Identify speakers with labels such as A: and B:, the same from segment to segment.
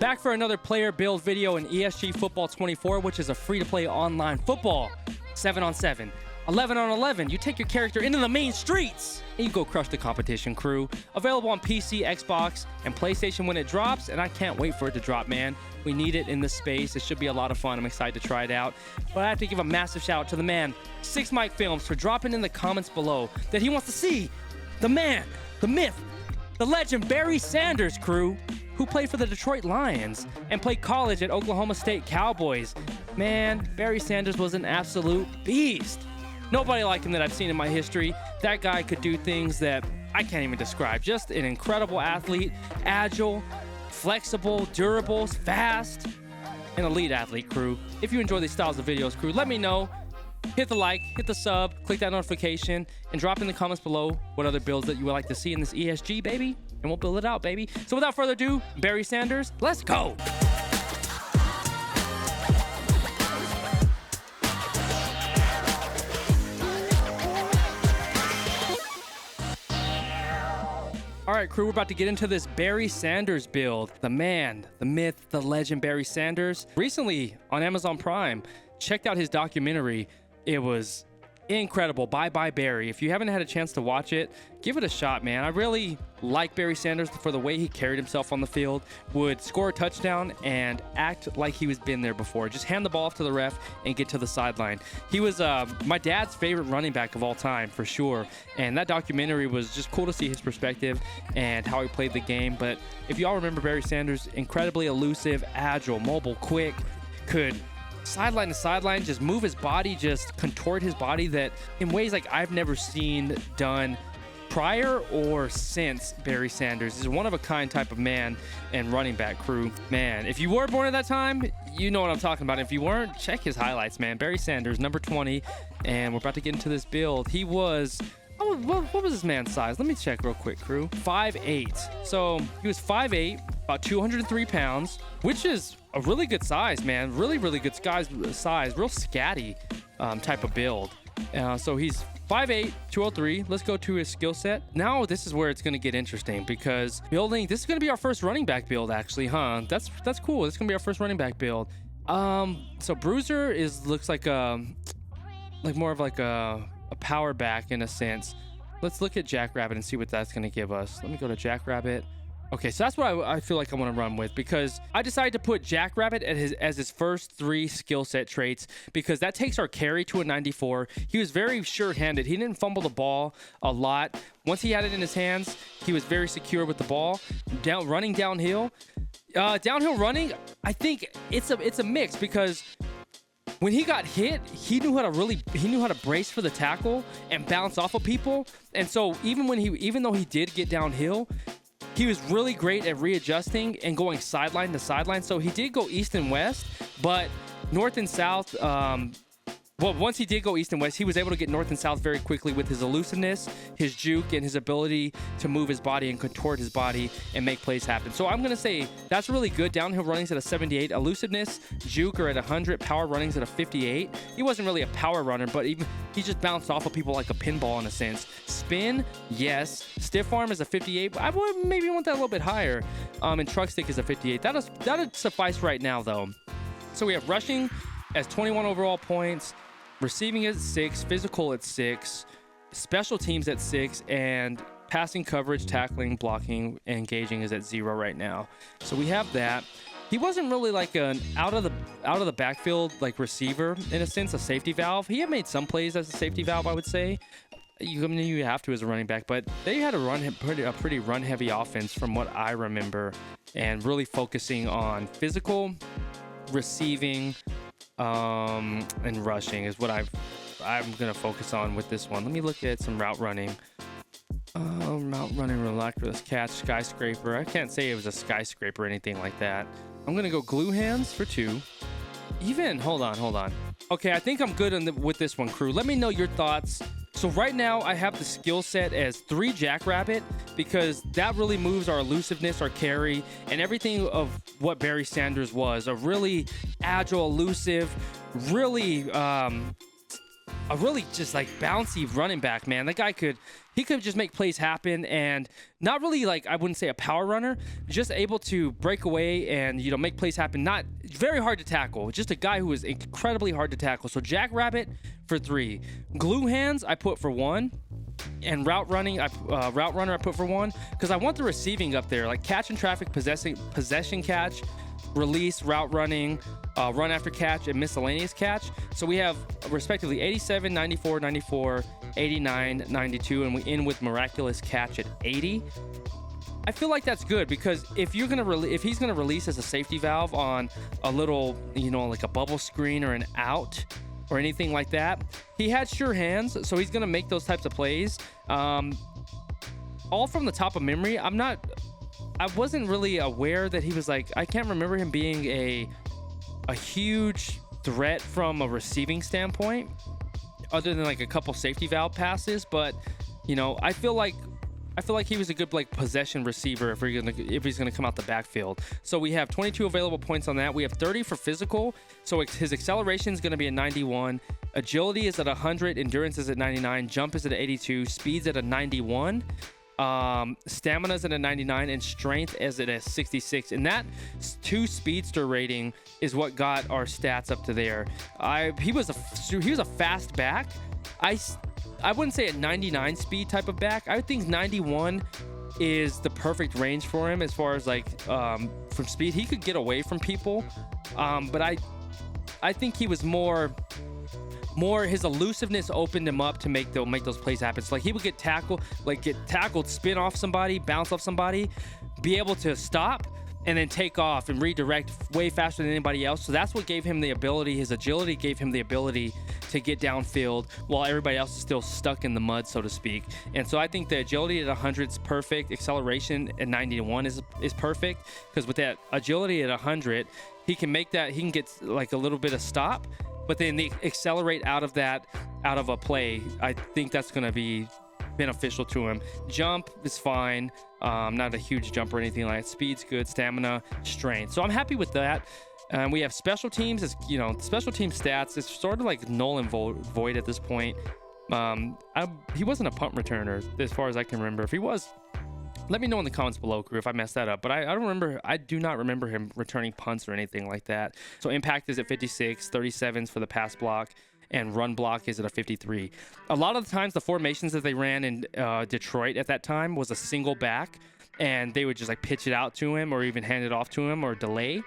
A: Back for another player build video in ESG Football 24, which is a free-to-play online football 7-on-7, 11-on-11. You take your character into the main streets and you go crush the competition, crew. Available on PC, Xbox, and PlayStation when it drops, and I can't wait for it to drop, man. We need it in this space. It should be a lot of fun. I'm excited to try it out. But I have to give a massive shout out to the man, 6 Mike Films, for dropping in the comments below that he wants to see the man, the myth, the legend, Barry Sanders, crew, who played for the Detroit Lions and played college at Oklahoma State Cowboys. Man, Barry Sanders was an absolute beast. Nobody like him that I've seen in my history. That guy could do things that I can't even describe. Just an incredible athlete, agile, flexible, durable, fast, an elite athlete, crew. If you enjoy these styles of videos, crew, let me know. Hit the like, hit the sub, click that notification, and drop in the comments below what other builds that you would like to see in this ESG, baby. And we'll build it out, baby. So without further ado, Barry Sanders, let's go. All right, crew, we're about to get into this Barry Sanders build. The man, the myth, the legend, Barry Sanders. Recently on Amazon Prime, checked out his documentary. It was incredible. Bye Bye Barry. If you haven't had a chance to watch it, give it a shot, man. I really like Barry Sanders for the way he carried himself on the field, would score a touchdown and act like he was been there before. Just hand the ball off to the ref and get to the sideline. He was my dad's favorite running back of all time, for sure. And that documentary was just cool to see his perspective and how he played the game. But if you all remember Barry Sanders, incredibly elusive, agile, mobile, quick, could sideline to sideline, just move his body, just contort his body that in ways like I've never seen done prior or since Barry Sanders. He's a one-of-a-kind type of man and running back, crew. Man, if you were born at that time, you know what I'm talking about. If you weren't, check his highlights, man. Barry Sanders, number 20, and we're about to get into this build. He was... what was this man's size? Let me check real quick, crew. 5'8". So he was 5'8", about 203 pounds, which is a really good size, man. Really, really good size. Real scatty type of build. So he's 5'8", 203. Let's go to his skill set. Now this is where it's going to get interesting because building, this is going to be our first running back build, actually, huh? That's cool. This is going to be our first running back build. So Bruiser looks like more of like a power back in a sense. Let's look at Jackrabbit and see what that's going to give us. Let me go to Jackrabbit. Okay, so that's what I feel like I want to run with because I decided to put Jackrabbit as his first 3 skill set traits because that takes our carry to a 94. He was very sure-handed. He didn't fumble the ball a lot. Once he had it in his hands, he was very secure with the ball. Running downhill. Downhill running, I think it's a mix because when he got hit, he knew how to brace for the tackle and bounce off of people. And so even though he did get downhill, he was really great at readjusting and going sideline to sideline. So he did go east and west, but north and south. Well, once he did go east and west, he was able to get north and south very quickly with his elusiveness, his juke, and his ability to move his body and contort his body and make plays happen. So I'm going to say that's really good. Downhill running's at a 78. Elusiveness, juke are at 100. Power running's at a 58. He wasn't really a power runner, but he just bounced off of people like a pinball in a sense. Spin, yes. Stiff arm is a 58. I would maybe want that a little bit higher. And truck stick is a 58. That'll suffice right now, though. So we have rushing as 21 overall points. Receiving at 6, physical at 6, special teams at 6, and passing coverage, tackling, blocking, and engaging is at 0 right now. So we have that. He wasn't really like an out of the backfield like receiver in a sense, a safety valve. He had made some plays as a safety valve, I would say. You have to as a running back, but they had a pretty run-heavy offense from what I remember, and really focusing on physical, receiving, and rushing is what I'm gonna focus on with this one. Let me look at some route running. Route running, miraculous catch, skyscraper. I can't say it was a skyscraper or anything like that. I'm gonna go glue hands for 2. Even hold on. Okay, I think I'm good with this one, crew. Let me know your thoughts. So right now I have the skill set as 3 Jackrabbit because that really moves our elusiveness, our carry, and everything of what Barry Sanders was. A really agile, elusive, really a really just like bouncy running back, man. That guy could just make plays happen, and not really like, I wouldn't say a power runner, just able to break away and, you know, make plays happen. Not very hard to tackle, just a guy who is incredibly hard to tackle. So Jackrabbit for 3, glue hands I put for 1, and route runner I put for 1, because I want the receiving up there, like catch and traffic, possession catch, release, route running, run after catch, and miscellaneous catch. So we have respectively 87, 94, 94, 89, 92, and we end with miraculous catch at 80. I feel like that's good, because if he's gonna release as a safety valve on a little, you know, like a bubble screen or an out or anything like that, he had sure hands, so he's gonna make those types of plays. All from the top of memory. I wasn't really aware that he was like, I can't remember him being a huge threat from a receiving standpoint, other than like a couple safety valve passes. But, you know, I feel like he was a good like possession receiver if he's gonna come out the backfield. So we have 22 available points on that. We have 30 for physical. So his acceleration is gonna be a 91. Agility is at 100. Endurance is at 99. Jump is at 82. Speed's at a 91. Stamina is at a 99, and strength is at a 66, and that 2 speedster rating is what got our stats up to there. He was a fast back. I wouldn't say a 99 speed type of back. I think 91 is the perfect range for him as far as like from speed. He could get away from people, but I think he was more his elusiveness opened him up to make those plays happen. So like he would get tackled, spin off somebody, bounce off somebody, be able to stop, and then take off and redirect way faster than anybody else. So that's what gave him the ability. His agility gave him the ability to get downfield while everybody else is still stuck in the mud, so to speak. And so I think the agility at 100 is perfect. Acceleration at 91 is perfect, because with that agility at 100, he can get like a little bit of stop, but then they accelerate out of a play. I think that's going to be beneficial to him. Jump is fine. Not a huge jump or anything like that. Speed's good. Stamina, strength. So I'm happy with that. We have special teams. As you know, special team stats is sort of like null and void at this point. He wasn't a punt returner as far as I can remember. If he was, let me know in the comments below, crew, if I messed that up. But I do not remember him returning punts or anything like that. So impact is at 56, 37s for the pass block, and run block is at a 53. A lot of the times the formations that they ran in Detroit at that time was a single back, and they would just like pitch it out to him or even hand it off to him or delay.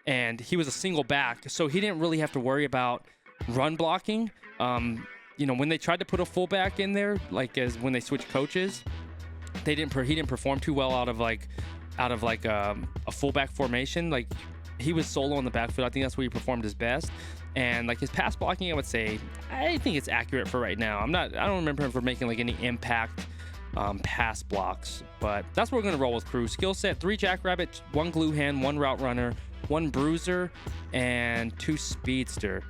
A: And he was a single back, so he didn't really have to worry about run blocking. You know, when they tried to put a fullback in there, like as when they switched coaches, he didn't perform too well out of a fullback formation. Like he was solo in the backfield. I think that's where he performed his best. And like his pass blocking, I would say, I think it's accurate for right now. I don't remember him for making like any impact pass blocks, but that's what we're gonna roll with, crew. Skill set: 3 jackrabbit, 1 glue hand, 1 route runner, 1 bruiser, and 2 speedster.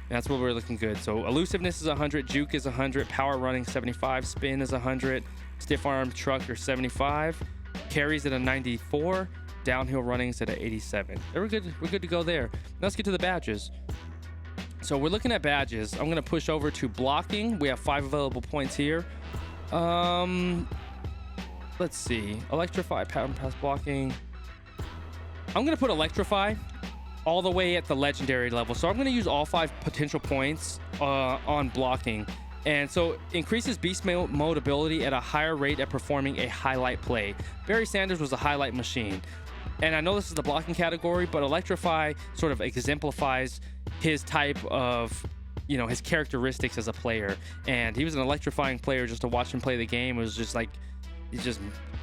A: That's what we're looking good. So elusiveness is 100, juke is 100, power running 75, spin is 100, stiff arm trucker 75, carries at a 94, downhill running is at a 87. We're good to go there. Let's get to the badges. So we're looking at badges. I'm gonna push over to blocking. We have 5 available points here. Let's see. Electrify, pattern pass blocking. I'm gonna put electrify all the way at the legendary level. So I'm gonna use all 5 potential points on blocking. And so increases beast mode ability at a higher rate at performing a highlight play. Barry Sanders was a highlight machine. And I know this is the blocking category, but electrify sort of exemplifies his type of, you know, his characteristics as a player. And he was an electrifying player. Just to watch him play the game was just like,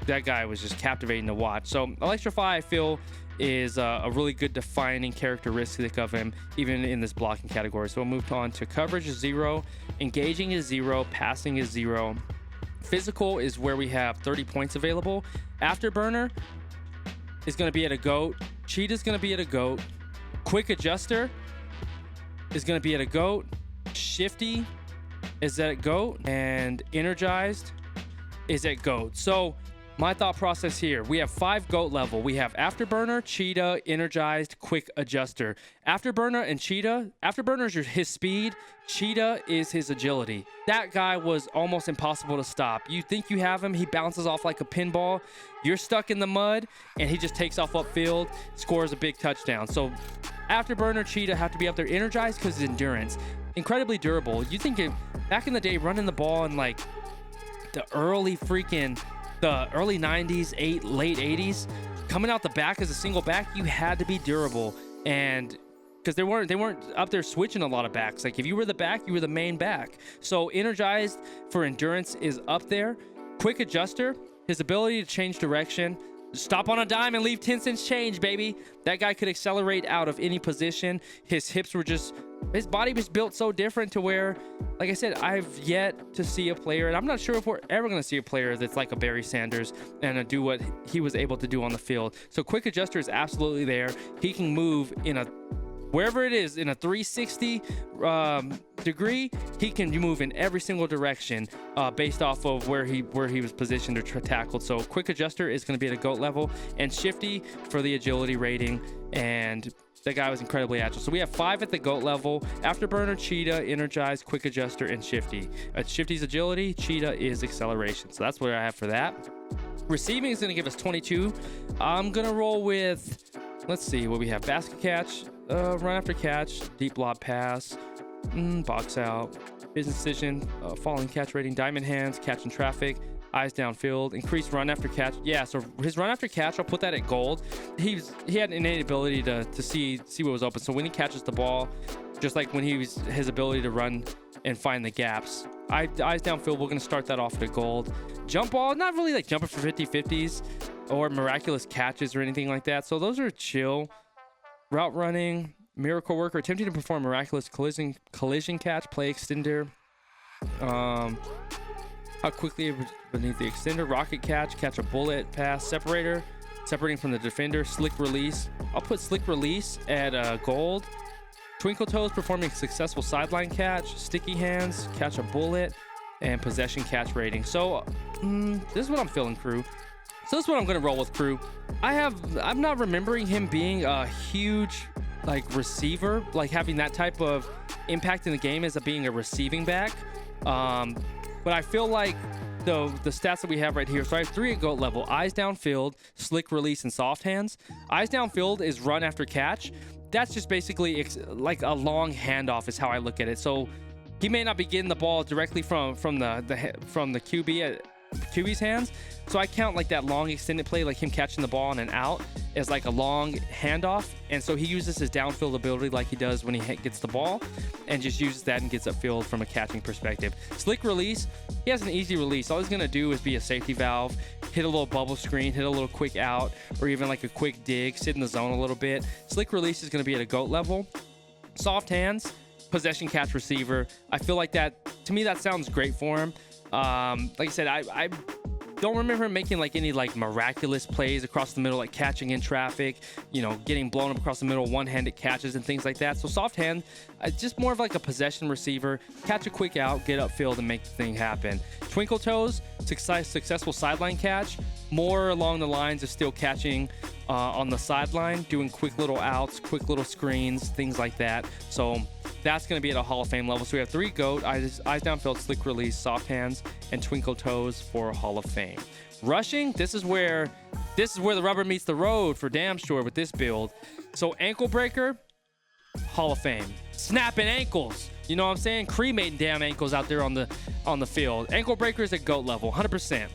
A: that guy was just captivating to watch. So electrify, I feel, is a really good defining characteristic of him, even in this blocking category. So we'll move on to coverage is 0, engaging is 0, passing is 0. Physical is where we have 30 points available. Afterburner is going to be at a GOAT. Cheat is going to be at a GOAT. Quick adjuster is going to be at a GOAT. Shifty is at a GOAT. And energized is at GOAT. So My thought process here, we have 5 GOAT level. We have Afterburner, Cheetah, Energized, Quick Adjuster. Afterburner and Cheetah, Afterburner is his speed, Cheetah is his agility. That guy was almost impossible to stop. You think you have him, he bounces off like a pinball, you're stuck in the mud, and he just takes off upfield, scores a big touchdown. So Afterburner, Cheetah have to be up there. Energized because his endurance. Incredibly durable. You think back in the day, running the ball in like the early 90s, late 80s, coming out the back as a single back, you had to be durable. And because they weren't up there switching a lot of backs. Like if you were the back, you were the main back. So Energized for endurance is up there. Quick Adjuster, his ability to change direction, stop on a dime and leave 10 cents change, baby. That guy could accelerate out of any position. His hips were just, his body was built so different to where, like I said, I've yet to see a player, and I'm not sure if we're ever going to see a player that's like a Barry Sanders and do what he was able to do on the field. So Quick Adjuster is absolutely there. He can move in a, wherever it is, in a 360 degree, he can move in every single direction based off of where he was positioned or tackled. So Quick Adjuster is going to be at a GOAT level, and Shifty for the agility rating, and that guy was incredibly agile. So we have 5 at the GOAT level: Afterburner, Cheetah, Energized, Quick Adjuster, and Shifty. Shifty's agility, Cheetah is acceleration. So that's what I have for that. Receiving is going to give us 22. I'm going to roll with, let's see what we have. Basket catch, run after catch, deep lob pass, box out, business decision, falling catch rating, diamond hands, catch in traffic, eyes downfield, increased run after catch. Yeah, so his run after catch, I'll put that at gold. He had an innate ability to see what was open. So when he catches the ball, just like when his ability to run and find the gaps. Eyes downfield, we're going to start that off at a gold. Jump ball, not really like jumping for 50-50s or miraculous catches or anything like that. So those are chill. Route running, miracle worker, attempting to perform miraculous collision catch, play extender. How quickly beneath the extender, rocket catch a bullet pass, separator, separating from the defender, slick release. I'll put slick release at gold. Twinkle toes, performing successful sideline catch, sticky hands, catch a bullet, and possession catch rating. So this is what I'm feeling, crew. So this is what I'm going to roll with, crew. I'm not remembering him being a huge like receiver, like having that type of impact in the game as being a receiving back. But I feel like the stats that we have right here, so I have 3 at GOAT level: eyes downfield, slick release, and soft hands. Eyes downfield is run after catch. That's just basically like a long handoff is how I look at it. So he may not be getting the ball directly from the QB's hands. So I count like that long extended play, like him catching the ball and an out, as like a long handoff. And so he uses his downfield ability like he does when he gets the ball, and just uses that and gets upfield from a catching perspective. Slick release, he has an easy release. All he's going to do is be a safety valve, hit a little bubble screen, hit a little quick out, or even like a quick dig, sit in the zone a little bit. Slick release is going to be at a GOAT level. Soft hands, possession catch receiver. I feel like that, to me, that sounds great for him. Like I said, I don't remember him making like any like miraculous plays across the middle, like catching in traffic, getting blown up across the middle, one-handed catches and things like that. So soft hand, just more of like a possession receiver, catch a quick out, get upfield and make the thing happen. Twinkle toes, successful sideline catch, more along the lines of still catching on the sideline, doing quick little outs, quick little screens, things like that. So that's going to be at a Hall of Fame level. So we have 3 GOAT, eyes downfield, slick release, soft hands, and twinkle toes for Hall of Fame. Rushing, this is where the rubber meets the road for damn sure with this build. So ankle breaker, Hall of Fame. Snapping ankles, you know what I'm saying? Cremating damn ankles out there on the field. Ankle breakers at GOAT level, 100%.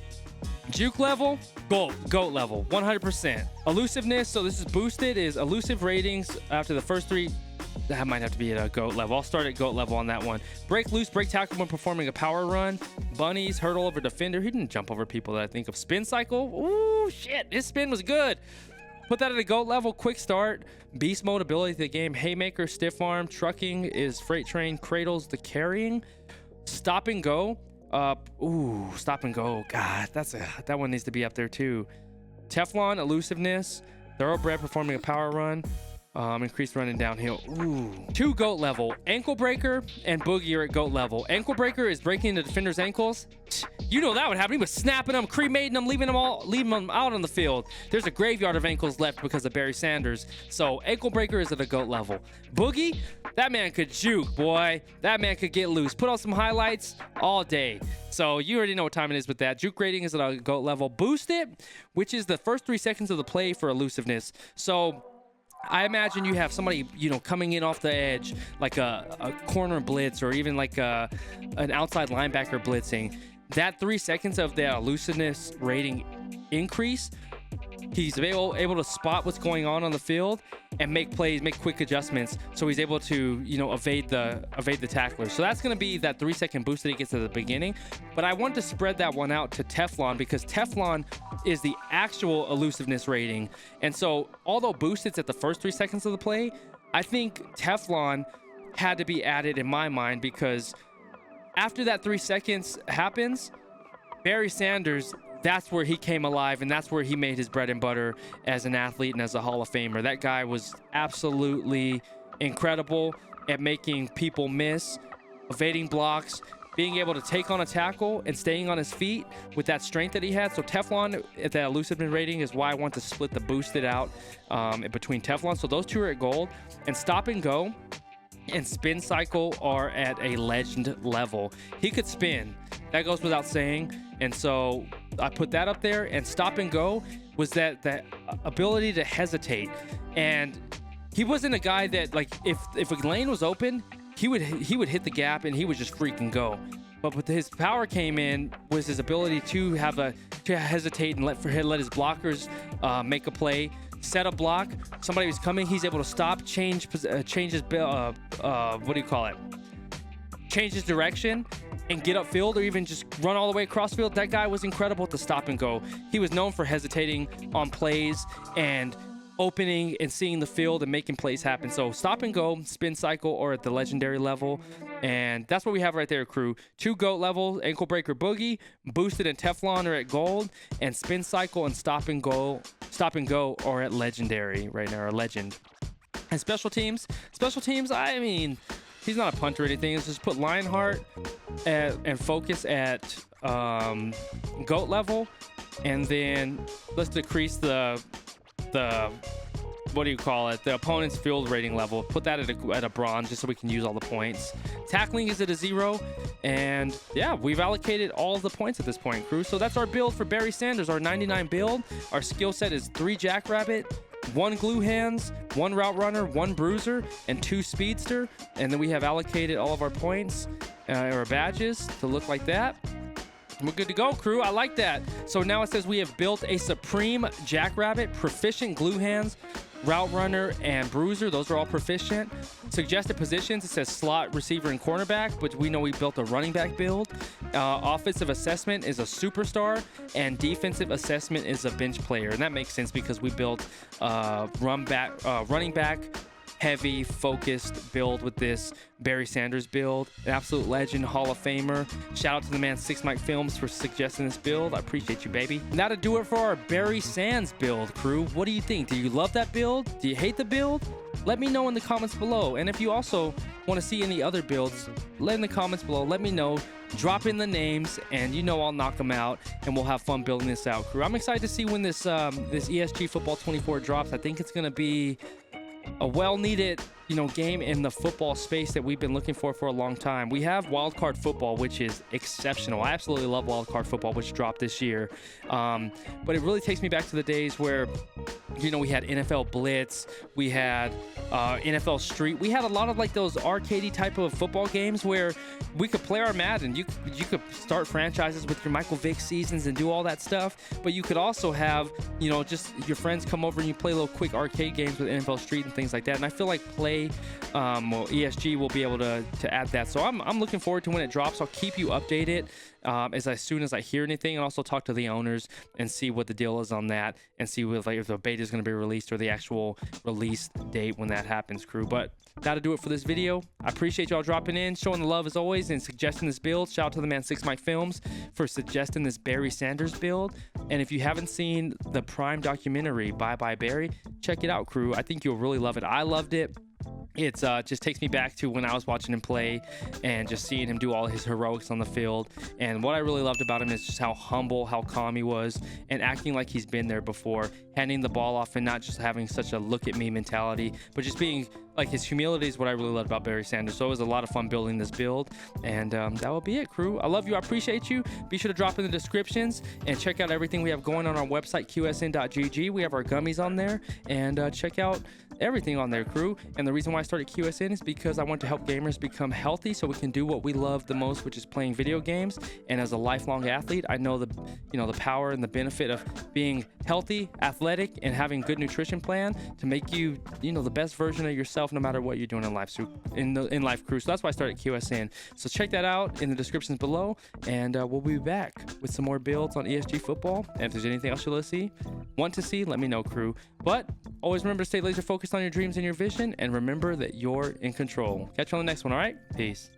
A: Juke level, GOAT level, 100%. Elusiveness, so this is boosted, is elusive ratings after the first 3. That might have to be at a GOAT level. I'll start at GOAT level on that one. Break loose, break tackle when performing a power run. Bunnies, hurdle over defender. He didn't jump over people that I think of. Spin cycle. Ooh, shit. His spin was good. Put that at a GOAT level. Quick start. Beast mode ability to the game. Haymaker, stiff arm. Trucking is freight train. Cradles the carrying. Stop and go. Stop and go. God, that one needs to be up there too. Teflon, elusiveness. Thoroughbred, performing a power run. Increased running downhill. Ooh. 2 GOAT level. Ankle breaker and boogie are at GOAT level. Ankle breaker is breaking the defender's ankles. You know that would happen. He was snapping them, cremating them, leaving them out on the field. There's a graveyard of ankles left because of Barry Sanders. So ankle breaker is at a GOAT level. Boogie, that man could juke, boy. That man could get loose. Put on some highlights all day. So you already know what time it is with that. Juke rating is at a GOAT level. Boost it, which is the first 3 seconds of the play for elusiveness. So I imagine you have somebody, coming in off the edge, like a corner blitz or even like an outside linebacker blitzing. That 3 seconds of the elusiveness rating increase, he's able to spot what's going on the field and make plays, make quick adjustments, so he's able to evade the tackler. So that's going to be that 3-second boost that he gets at the beginning. But I want to spread that one out to Teflon, because Teflon is the actual elusiveness rating. And so although boost it's at the first 3 seconds of the play, I think Teflon had to be added in my mind, because after that 3 seconds happens, Barry Sanders, that's where he came alive, and that's where he made his bread and butter as an athlete and as a Hall of Famer. That guy was absolutely incredible at making people miss, evading blocks, being able to take on a tackle and staying on his feet with that strength that he had. So Teflon at that elusiveness rating is why I want to split the boosted out between Teflon. So those two are at gold. And stop and go and spin cycle are at a legend level. He could spin. That goes without saying. And so I put that up there. And stop and go was that ability to hesitate. And he wasn't a guy that, like, if a lane was open, he would hit the gap and he would just freaking go. But with his power came in was his ability to hesitate and let his blockers make a play, set a block. Somebody was coming, he's able to stop, change his change his direction and get upfield, or even just run all the way across field. That guy was incredible at the stop and go. He was known for hesitating on plays and opening and seeing the field and making plays happen. So stop and go, spin cycle, or at the legendary level. And that's what we have right there, crew. 2 GOAT levels, ankle breaker boogie, boosted and Teflon are at gold, and spin cycle and stop and go are at legendary right now, or legend. And special teams, I mean, he's not a punter or anything. It's just put Lionheart and focus at GOAT level, and then let's decrease the the opponent's field rating level. Put that at a bronze, just so we can use all the points. Tackling is at a 0, and yeah, we've allocated all of the points at this point, crew. So that's our build for Barry Sanders, our 99 build. Our skill set is 3 Jackrabbit, 1 glue hands, 1 route runner, 1 bruiser, and 2 speedster. And then we have allocated all of our points or badges to look like that. We're good to go, crew. I like that. So now it says we have built a Supreme Jackrabbit, proficient glue hands, route runner, and bruiser. Those are all proficient. Suggested positions, it says slot, receiver, and cornerback, but we know we built a running back build. Offensive assessment is a superstar, and defensive assessment is a bench player. And that makes sense because we built running back heavy focused build with this Barry Sanders build. An absolute legend, Hall of Famer. Shout out to the man 6 Mike Films for suggesting this build. I appreciate you, baby. Now to do it for our Barry Sands build, crew. What do you think? Do you love that build? Do you hate the build? Let me know in the comments below. And if you also want to see any other builds, let in the comments below. Let me know. Drop in the names, and I'll knock them out, and we'll have fun building this out, crew. I'm excited to see when this ESG Football 24 drops. I think it's going to be a well-needed, game in the football space that we've been looking for a long time. We have wildcard football, which is exceptional. I absolutely love wildcard football, which dropped this year. But it really takes me back to the days where, we had NFL Blitz, we had NFL Street. We had a lot of like those arcadey type of football games where we could play our Madden. You could start franchises with your Michael Vick seasons and do all that stuff. But you could also have, just your friends come over and you play little quick arcade games with NFL Street and things like that. And I feel like play, well, ESG will be able to add that. So I'm looking forward to when it drops. I'll keep you updated as soon as I hear anything, and also talk to the owners and see what the deal is on that, and see if the beta is going to be released or the actual release date when that happens, crew. But that'll do it for this video. I appreciate y'all dropping in, showing the love as always, and suggesting this build. Shout out to the man 6 Mike Films for suggesting this Barry Sanders build. And if you haven't seen the Prime documentary Bye Bye Barry, check it out, crew. I think you'll really love it. I loved it. It's just takes me back to when I was watching him play and just seeing him do all his heroics on the field. And what I really loved about him is just how humble, how calm he was, and acting like he's been there before, handing the ball off and not just having such a look at me mentality, but just being like, his humility is what I really loved about Barry Sanders. So it was a lot of fun building this build, and that will be it, crew. I love you. I appreciate you. Be sure to drop in the descriptions and check out everything we have going on our website, qsn.gg. We have our gummies on there, and check out everything on there, crew. And the reason why I started QSN is because I want to help gamers become healthy so we can do what we love the most, which is playing video games. And as a lifelong athlete, I know the power and the benefit of being healthy, athletic, and having good nutrition plan to make you the best version of yourself no matter what you're doing in life. So in life, crew. So that's why I started QSN. So check that out in the descriptions below, and we'll be back with some more builds on ESG football. And if there's anything else you want to see, let me know, crew. But always remember to stay laser focused on your dreams and your vision, and remember that you're in control. Catch you on the next one. All right, peace.